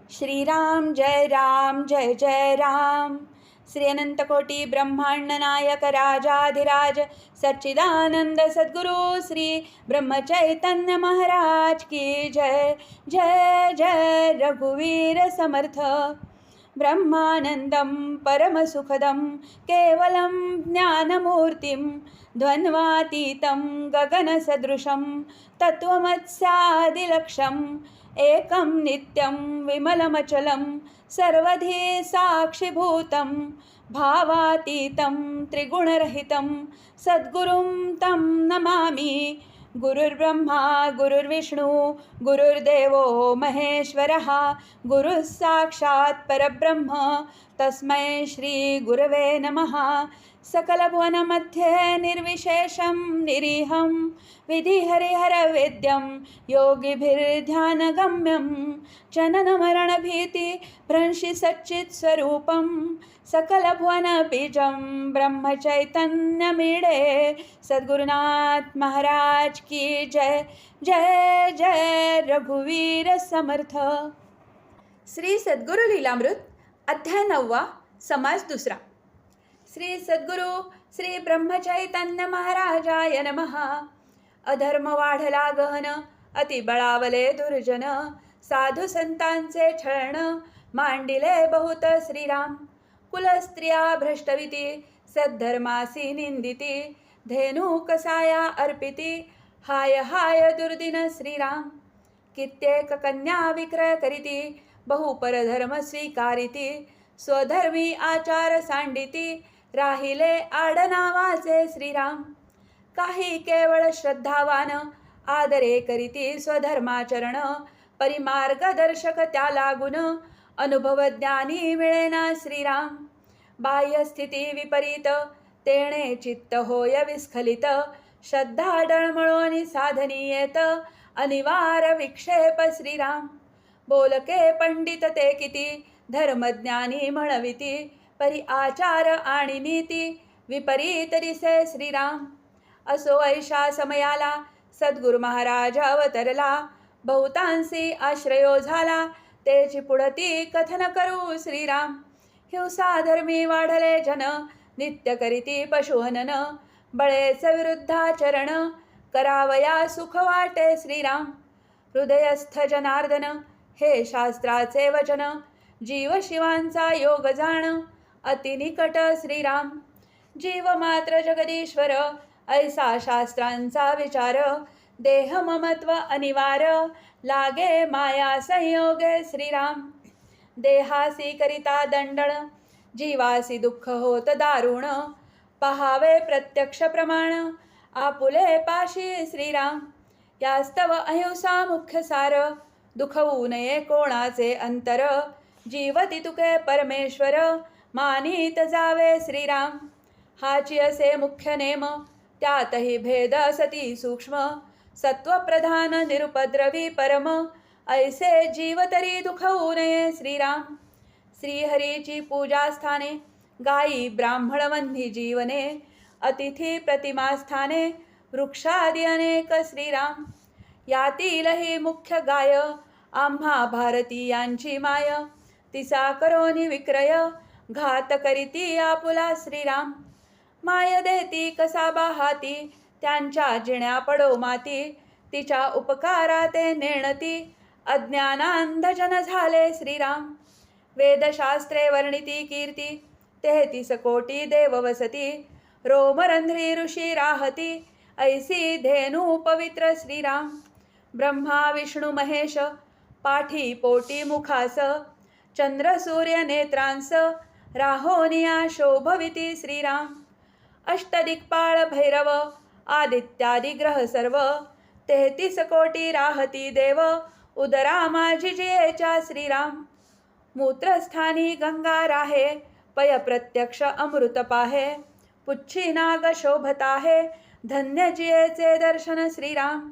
श्रीराम जय जय राम। श्री अनंतकोटी ब्रह्मांड नायक राजाधिराज सच्चिदानंद सद्गुरु श्री ब्रह्मचैतन्य महाराज की जय। जय जय रघुवीर समर्थ। ब्रह्मानंदं परमसुखदं केवलं ज्ञानमूर्तिं द्वन्द्वातीतं गगनसदृशं तत्त्वमस्यादिलक्ष्यम् एकं नित्यं विमलमचलं सर्वधी साक्षिभूतं भावातीतं त्रिगुणरहितं सद्गुरुं तं नमामि। गुरुर्ब्रह्मा गुरुर्विष्णू गुरुर्देवो महेश्वरः गुरुः साक्षात् परब्रह्म तस्मै श्री गुरवे नमः। सकलभुवनमध्ये निर्विशेषं निरीहं विधिहरिहरवेद्यं योगिभिर्ध्यानगम्यं जननमरणभीति भ्रंशि सच्चित्स्वरूपं सकलभुवनबीजं ब्रह्मचैतन्यमीडे सद्गुरुनाथ महाराज की जय। जय जय रघुवीर समर्थ। श्री सद्गुरु लीलामृत अध्याय 9 समास 2। श्री सद्गुरु श्री ब्रह्मचैतन्य महाराजाय नमः। अधर्म वाढला गहन अति बळावले दुर्जन साधू संतांचे छळण मांडिले बहुत श्रीराम। कुलस्त्रिया भ्रष्टविती सद्धर्मासी निंदिती धेनू कसाया अर्पिती हाय हाय दुर्दिन श्रीराम। कित्येक कन्या विक्रय करीती बहुपरधर्म स्वीकारिती स्वधर्मी आचार सांडिती राहिले आडनावाचे श्रीराम। काही केवळ श्रद्धावान आदरे करीती स्वधर्माचरण परिमार्गदर्शक त्या लागून अनुभव ज्ञानी मिळेना श्रीराम। बाह्यस्थिती विपरीत तेणे चित्त होय विस्खलित श्रद्धा डळमळोनी साधनी येत अनिवार्य विक्षेप श्रीराम। बोलके पंडित ते किती धर्मज्ञानी म्हणविती परी आचार आणि नीती विपरीत दिसे श्रीराम। असो ऐशा समयाला सद्गुरु महाराज अवतरला बहुतांसी आश्रयो झाला तेची पुढती कथन करू श्रीराम। हिंसा धर्मी वाढले जन नित्य करीती पशुहनन बळेच विरुद्धाचरण करावया सुख वाटे श्रीराम। हृदयस्थ जनार्दन हे शास्त्राचे वचन जीव शिवांचा योग जाण अति निकट श्रीराम। जीव मात्र जगदीश्वर ऐसा शास्त्रांचा विचार देह ममत्व अनिवार लागे माया संयोगे श्रीराम। देहासी करिता दंडण जीवासी दुःख होत दारुण पहावे प्रत्यक्ष प्रमाण आपुले पाशी श्रीराम। यास्तव अहिंसा मुख्य सार दुखवू नये कोणाचे अंतर जीवती तुके परमेश्वर मानित जावे श्रीराम। हाची असे मुख्य नेम त्यातही भेद सती सूक्ष्म सत्वप्रधान निरुपद्रवी परम ऐसे जीव तरी दुखवू नये श्रीराम। श्रीहरीची पूजा स्थाने गायी ब्राह्मणवंधी जीवने अतिथी प्रतिमा स्थाने वृक्षादी अनेक श्रीराम। यातीलही मुख्य गाय आम्हा भारतीयांची माय तिचा करोनी विक्रय घात करीती आपुला श्रीराम। माय देती कसाबा हाती त्यांच्या जिण्या पडो माती तिच्या उपकाराते नेणती अज्ञानांधजन झाले श्रीराम। वेदशास्त्रे वर्णिती कीर्ती 33 कोटी देव वसती रोमरंध्री ऋषी राहती ऐसी धेनू पवित्र श्रीराम। ब्रह्मा विष्णू महेश पाठी पोटी मुखास चंद्र सूर्य नेत्रांस राहोनिया शोभविती श्रीराम। अष्टदिक्पाळ भैरव आदित्यादि ग्रह सर्व 33 कोटी राहती देव उदरा माझी जियेच्या श्रीराम। मूत्रस्थानी गंगा राहे पय प्रत्यक्ष अमृत पाहे पुच्छी नाग शोभत आहे धन्य जियेचे दर्शन श्रीराम।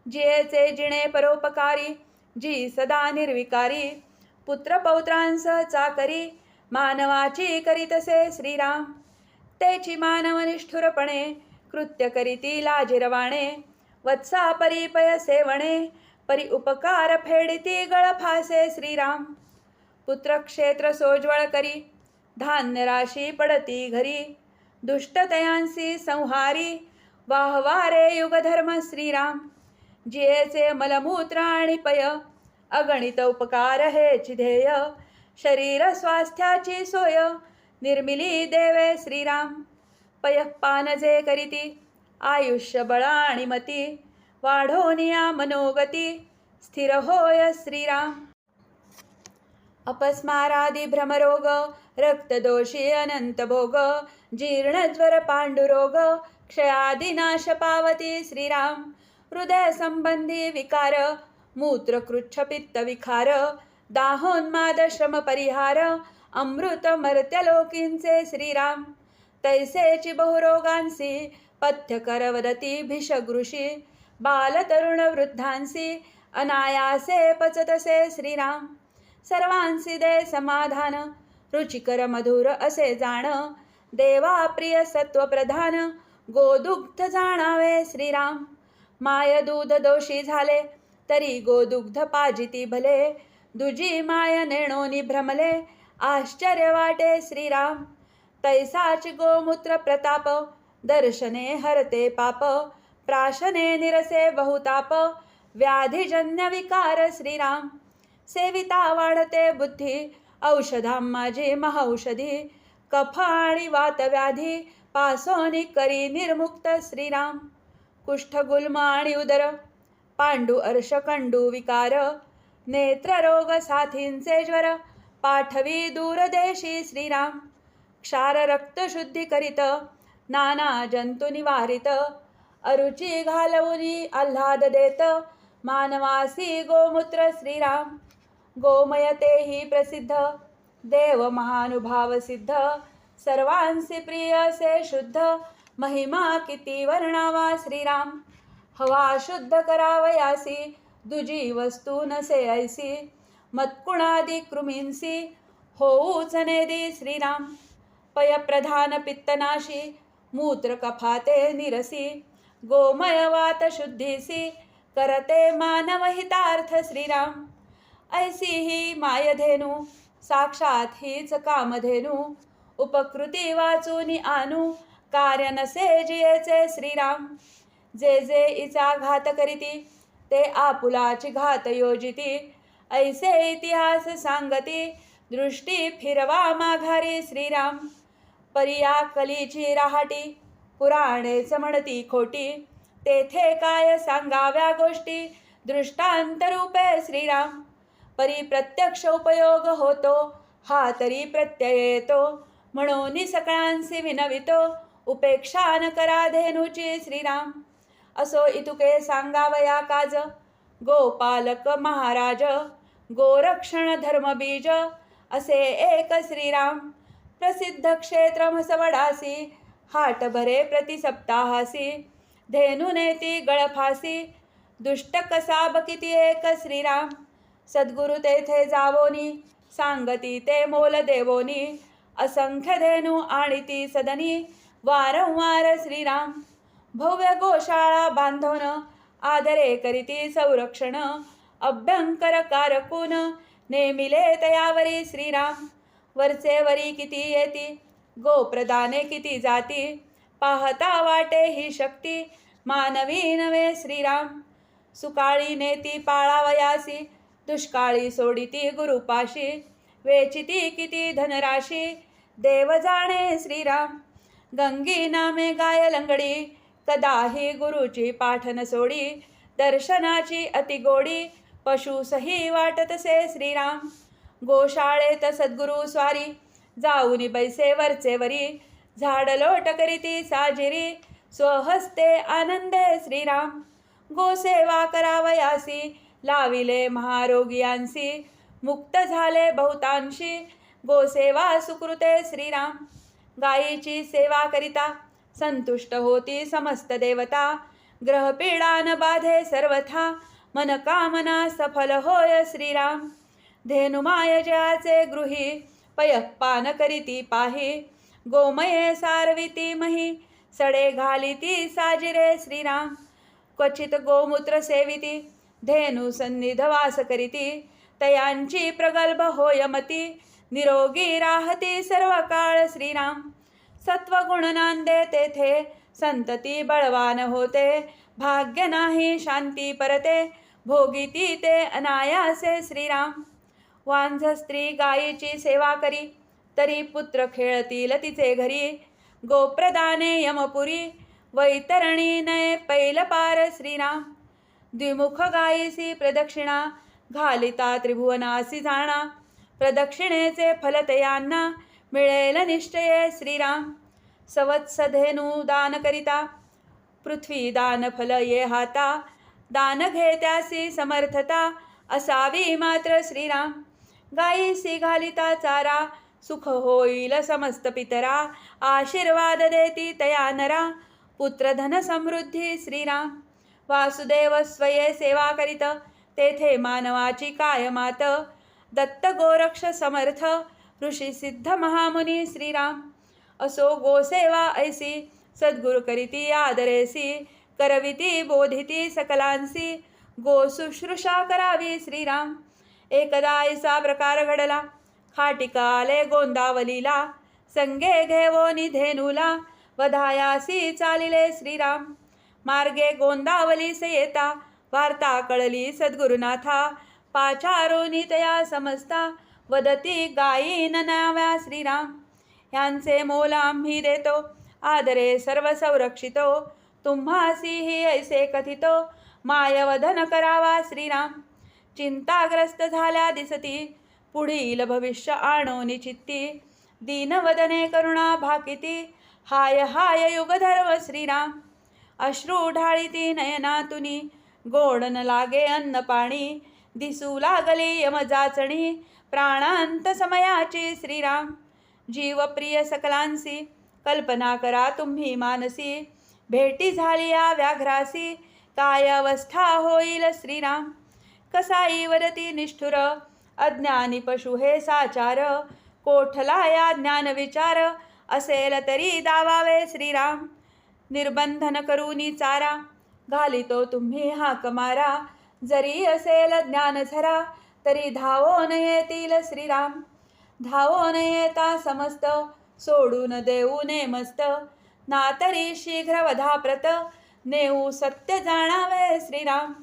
जियेचे जिणे परोपकारी जी सदा निर्विकारी पुत्र पौत्रांस चाकरी मानवाची करीतसे श्रीराम। तेची मानव निष्ठुरपणे कृत्य करीती लाजिरवाणे वत्सा परिपय सेवणे परी उपकार फेडिती गळफासे श्रीराम। पुत्रक्षेत्र सोज्वळ करी, धान्य राशी पडती घरी, दुष्टतयांसी संहारी, वाहवारे युगधर्म श्रीराम. जियेचे मलमूत्र आणि पय, अगणित उपकार हेची ध्येय, शरीर स्वास्थ्याची सोय, निर्मिली देवे श्रीराम. पयःपान जे करीती, आयुष्य बळ आणि मती, वाढोनिया मनोगती, स्थिर होय श्रीराम. अपस्मारादी भ्रमरोग, रक्तदोषी अनंत भोग, जीर्णज्वर पांडुरोग, क्षयादी नाश पावती श्रीराम. हृदय संबंधी विकार, मूत्रकृच्छ पित्त विखार, दाहोन्माद श्रम परिहार, अमृत मर्त्यलोकींचे श्रीराम. तैसेची बहुरोगांसी, पथ्य करवदती भिषगृषी, बालतरुण वृद्धांसी, अनायासे पचतसे श्रीराम. सर्वांसी दे समाधान, रुचिकर मधुर असे जाण, देवा प्रिय सत्वप्रधान, गोदुग्ध जाणावे श्रीराम. माय दूध दोषी झाले, तरी गोदुग्ध पाजिती भले, दुजी माय नेणोनी भ्रमले, आश्चर्य वाटे श्रीराम. तैसाची गोमूत्र प्रताप, दर्शने हरते पाप, प्राशने निरसे बहुताप, व्याधिजन्य विकार श्रीराम. सेविता वाढते बुद्धी, औषधां माझी महौषधी, कफ आणि वातव्याधी, पासोनी करी निर्मुक्त श्रीराम. कुष्ठ गुल्म आणि उदर, पांडू अर्शकंडू विकार, नेत्ररोग साथींचे ज्वर, पाठवी दूरदेशी श्रीराम. क्षार रक्त शुद्धी करीत, नाना जंतु निवारित, अरुची घालवुनी आल्हाद देत, मानवासी गोमूत्र श्रीराम. गोमय तेही प्रसिद्ध, देव महानुभाव सिद्ध, सर्वांसी प्रिय असे शुद्ध, महिमा किती वर्णावा श्रीराम. हवा शुद्ध करावयासी, दुजी वस्तू नसे ऐसी, मत्कुणादी कृमींसी, होऊच नेदी श्रीराम. पयप्रधान पित्तनाशी, मूत्र कफाते निरसी, गोमय वात शुद्धीसी, करते मानव हितार्थ श्रीराम. ऐसी ही मायधेनु, साक्षात हीच कामधेनु, उपकृती वाचूनी आणू, कार्य नसे जियेचे श्रीराम. जे जे इचा घात करीती, ते आपुलाची घात योजिती, ऐसे इतिहास सांगती, दृष्टी फिरवा माघारी श्रीराम. परिया कलीची राहाटी, पुराणेच म्हणती खोटी, तेथे काय सांगाव्या गोष्टी, दृष्टांतरूपे श्रीराम. परी प्रत्यक्ष उपयोग होतो, हा तरी प्रत्यय येतो, म्हणून सकळांसी विनवितो, उपेक्षा न करा धेनूची श्रीराम. असो इतुके सांगावया काज, गोपालक महाराज, गोरक्षण धर्मबीज, असे एक श्रीराम. प्रसिद्ध क्षेत्र म्हसवडासी, हाट भरे प्रति सप्ताहासी, धेनू नेती गळफासी, दुष्ट कसाब किती एक श्रीराम. सद्गुरु तेथे जावोनी, सांगती ते मोल देवोनी, असंख्य धेनू आणि ती सदनी, वारंवार श्रीराम. भव्य गोशाळा बांधोन, आदरे करीती संरक्षण, अभ्यंकर कारकून, नेमिले तयावरी श्रीराम. वरचे वरी किती येती, गोप्रदाने किती जाती, पाहता वाटे ही शक्ती, मानवी नवे श्रीराम. सुकाळी नेती पाळावयासी, दुष्काळी सोडिती गुरुपाशी, वेचिती किती धनराशी, देव जाणे श्रीराम. गंगी नामे गाय लंगडी, कदाही गुरुची पाठन सोडी, दर्शनाची अतिगोडी, पशुसही वाटतसे श्रीराम. गोशाळेत सद्गुरु स्वारी, जाऊनी बैसे वरचे वरी, झाडलोट करीती साजिरी, स्वहस्ते आनंदे श्रीराम. गोसेवा करावयासी, लाविले महारोगियांसी, मुक्त झाले बहुतांशी, गोसेवा सुकृते श्रीराम. गायीची सेवा करिता, संतुष्ट होती समस्त देवता, ग्रहपीडा न बाधे सर्वथा, मनकामना सफल होय श्रीराम. धेनुमाय जयाचे गृही, पयःपान करीती पाही, गोमये सारविती मही, सडे घालिती साजिरे श्रीराम. क्वचित गोमूत्र सेविती, धेनु सन्निध वास करीती, तयांची प्रगल्भ होय मती, निरोगी राहती सर्व काळ श्रीराम. सत्वगुण नांदे तेथे, संतती बळवान होते. भाग्य नाही शांती परते, भोगिती ते अनायासे श्रीराम. वांझ स्त्री गायीची सेवा करी, तरी पुत्र खेळतील तिचे घरी. गोप्रदाने यमपुरी, वैतरणी नये पैल पार श्रीराम. द्विमुख गायीसी प्रदक्षिणा, घालिता त्रिभुवनासी जाणा. प्रदक्षिणेचे फल तयांना, मिळेल निश्चये श्रीराम. सवत्स धेनू दान करिता, पृथ्वी दान फल ये हाता. दान घेत्यासी समर्थता, असावी मात्र श्रीराम. गायीसी घालिता चारा, सुख होईल समस्त पितरा. आशीर्वाद देती तया नरा, पुत्रधन समृद्धी श्रीराम. वासुदेव स्वये सेवा करीत, तेथे मानवाची काय मात. दत्त गोरक्ष समर्थ, ऋषी सिद्ध महामुनी श्रीराम. असो गोसेवा ऐसी, सद्गुरु करीती आदरेसी. करविती बोधिती सकलांसी, गोशुश्रूषा करावी श्रीराम. एकदा ऐसा प्रकार घडला, खाटिका आले गोंदावलीला. संगे घेवोनी धेनूला, वधायासी चालिले श्रीराम. मार्गे गोंदावलीसे येता, वार्ता कळली सद्गुरुनाथा. पाचारोनी तया समजता, वदती गायीन नाव्या श्रीराम. यांचे मोल आम्ही देतो, आदरे सर्व संरक्षितो. तुम्हासीही ऐसे कथितो, मायवधन करावा श्रीराम. चिंताग्रस्त झाल्या दिसती, पुढील भविष्य आणोनी चित्ती. दीनवदने करुणा भाकिती, हाय हाय युगधर्म श्रीराम. अश्रू ढाळीती नयनातुनी, गोड न लागे अन्न पाणी. दिसू लागली यमजाचणी, प्राणांत समयाची श्रीराम. जीवप्रिय सकलांसी, कल्पना करा तुम्ही मानसी. भेटी झाली या व्याघ्रासी, काय अवस्था होईल श्रीराम. कसाई वदती निष्ठुर, अज्ञानी पशु हे साचार. कोठला या ज्ञान विचार, असेल तरी दावावे श्रीराम. निर्बंधन करूनी चारा, घालितो तुम्ही हाक मारा. जरी असेल ज्ञान झरा, तरी धावोन येतील श्रीराम. धावोन येता समस्त, सोडून देऊ नेमस्त. ना तरी शीघ्र वधाप्रत, नेऊ सत्य जाणावे श्रीराम.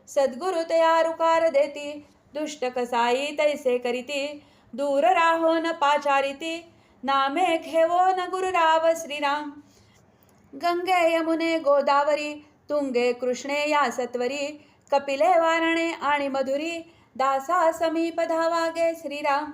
सद्गुरु तया रुकार देती, दुष्ट कसाई तैसे करीती. दूर राहोन पाचारिती, नामे घेवोन गुरुराव श्रीराम. गंगे यमुने गोदावरी, तुंगे कृष्णे या सत्वरी. कपिले वारणे आणि मधुरी, दासा समीप धावागे श्रीराम.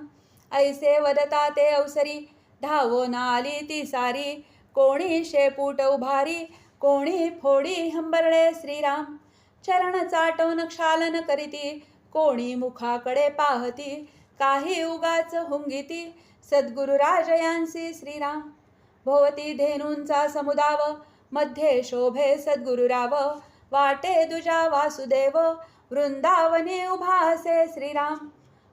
ऐसे वदता ते अवसरी, धावोन आली ती सारी. कोणी शेपूट उभारी, कोणी फोडी हंबरळे श्रीराम. चरण चाटवून क्षालन करीती, कोणी मुखाकडे पाहती. काही उगाच हुंगीती, सद्गुरु राजयांसी श्रीराम. भोवती धेनूंचा समुदाव, मध्ये शोभे सद्गुरुराव. वाटे दुजा वासुदेव, वृंदावनी उभासे श्रीराम.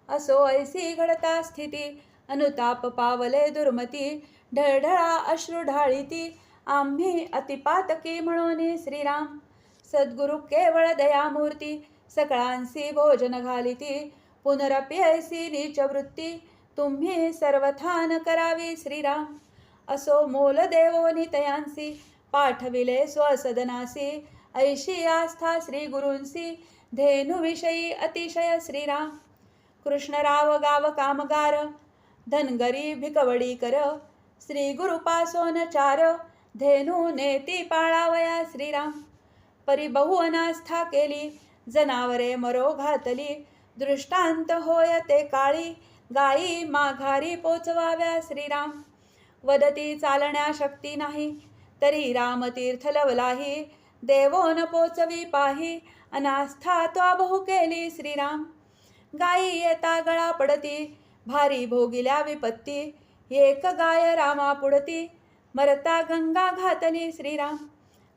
असो ऐसी घडता स्थिती, अनुताप पावले दुर्मती. ढळढळा अश्रू ढाळीती, आम्ही अतिपातकी म्हणून श्रीराम. सद्गुरु केवळ दयामूर्ती, सकळांसी भोजन घालिती. पुनरपि ऐसी नीच वृत्ती, तुम्ही सर्वथान करावी श्रीराम. असो मोल देवोनी तयांसी, पाठविले स्वसदनासी. ऐशी आस्था श्री गुरूंसी, धेनुविषयी अतिशय श्रीराम. कृष्णराव गाव कामगार, धनगरी भिकवडी कर. श्री गुरुपासोन चार, धेनू नेती पाळावया श्रीराम. परी बहु अनास्था केली, जनावरे मरो घातली. दृष्टांत होय ते काळी, गायी माघारी पोचवाव्या श्रीराम. वदती चालण्या शक्ती नाही, तरी रामतीर्थ लवलाही. देवोन पोचवी पाही, अनास्था त्वा बहु केली श्रीराम. गायी येता गळा पडती, भारी भोगिल्या विपत्ती. एक गाय रामा पुढती, मरता गंगा घातली श्रीराम.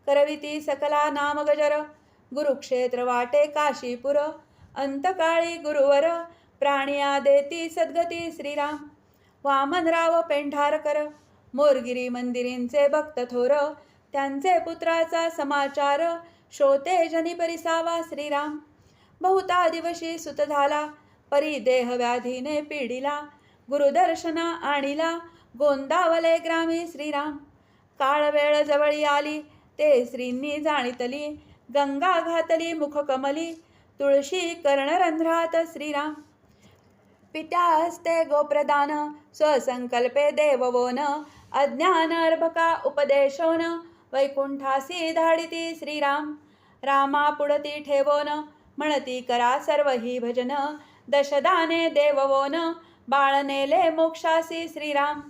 करविती सकला नाम गजर, गुरुक्षेत्र वाटे काशीपुर. अंतकाळी गुरुवर, प्राणिया देती सद्गती श्रीराम. वामनराव पेंढारकर, मोरगिरी मंदिरींचे भक्त थोर. त्यांचे पुत्राचा समाचार, शोते जनी परिसावा श्रीराम. बहुता दिवशी सुत झाला, परी देह व्याधीने पीडिला, गुरुदर्शना आणिला, गोंदावले ग्रामी श्रीराम. काळ वेळ जवळी आली, ते श्रींनी जाणितली, गंगा घातली मुख कमली, तुळशी कर्णरंध्रात श्रीराम. पित्या हस्ते गोप्रदान, स्वसंकल्पे देववोन, अज्ञान अर्भका उपदेशोन, वैकुंठासी धाडिती श्रीराम. रामा पुढती ठेवोन, म्हणती करा सर्व ही भजन, दशदाने देववोन, बाळ नेले मोक्षासी श्रीराम.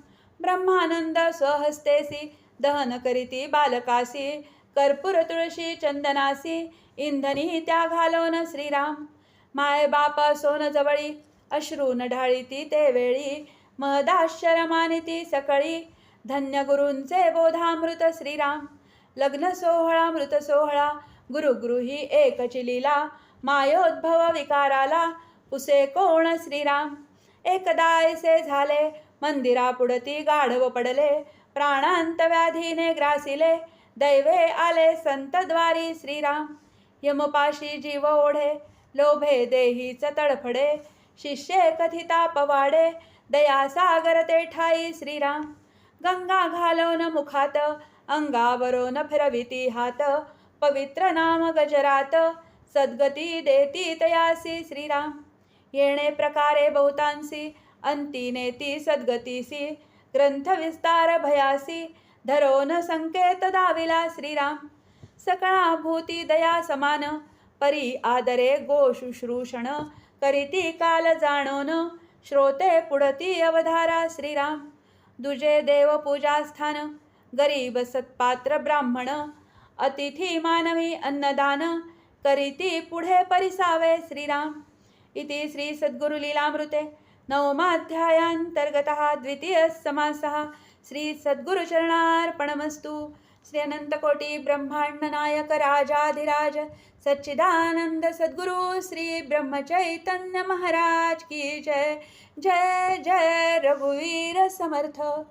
ब्रह्मानंद स्वहस्तेसी, दहन करीती बालकासी, कर्पूर तुळशी चंदनासी, इंधनी त्या घालोन श्रीराम. माय बाप सोन जवळी, अश्रून ढाळीती ते वेळी, महदाश्चर्य मानिती सकळी, धन्य गुरूंचे बोधामृत श्रीराम. लग्न सोहळा मृत सोहळा, गुरुगृही एकची लीला, मायोद्भव विकाराला, पुसे कोण श्रीराम. एकदा ऐसे झाले, मंदिरा पुढती गाढव पडले, प्राणांत व्याधीने ग्रासिले, दैवे आले संतद्वारी श्रीराम. यमपाशी जीव ओढे, लोभे देहीच तडफडे, शिष्ये कथिता पवाडे, दयासागर ते ठाई श्रीराम. गंगा घालवून मुखात, अंगावरून फिरविती हात, पवित्र नाम गजरात, सद्गती देती तयासी श्रीराम. येणे प्रकारे बहुतांसी, अंती नेती सद्गतीसी, ग्रंथ विस्तार भयासी, धरोन संकेत दाविला श्रीराम. सकळा भूती दया समान, परी आदरे गोशुश्रूषण, करीती काल जाणोन, श्रोते पुढती अवधारा श्रीराम. दुजे देव पूजास्थान, गरीब सत्पात्र ब्राह्मण, अतिथी मानवी अन्नदान, करीती पुढे परिसावे श्रीराम. इति श्री सद्गुरु लीलामृते नवमाध्यायांतर्गतः द्वितीय समासः. श्री सद्गुरुचरणार्पणमस्तु. श्री अनंतकोटी ब्रह्मांड नायक राजाधिराज सच्चिदानंद सद्गुरु श्री ब्रह्मचैतन्य महाराज की जय. जय जय रघुवीर समर्थ.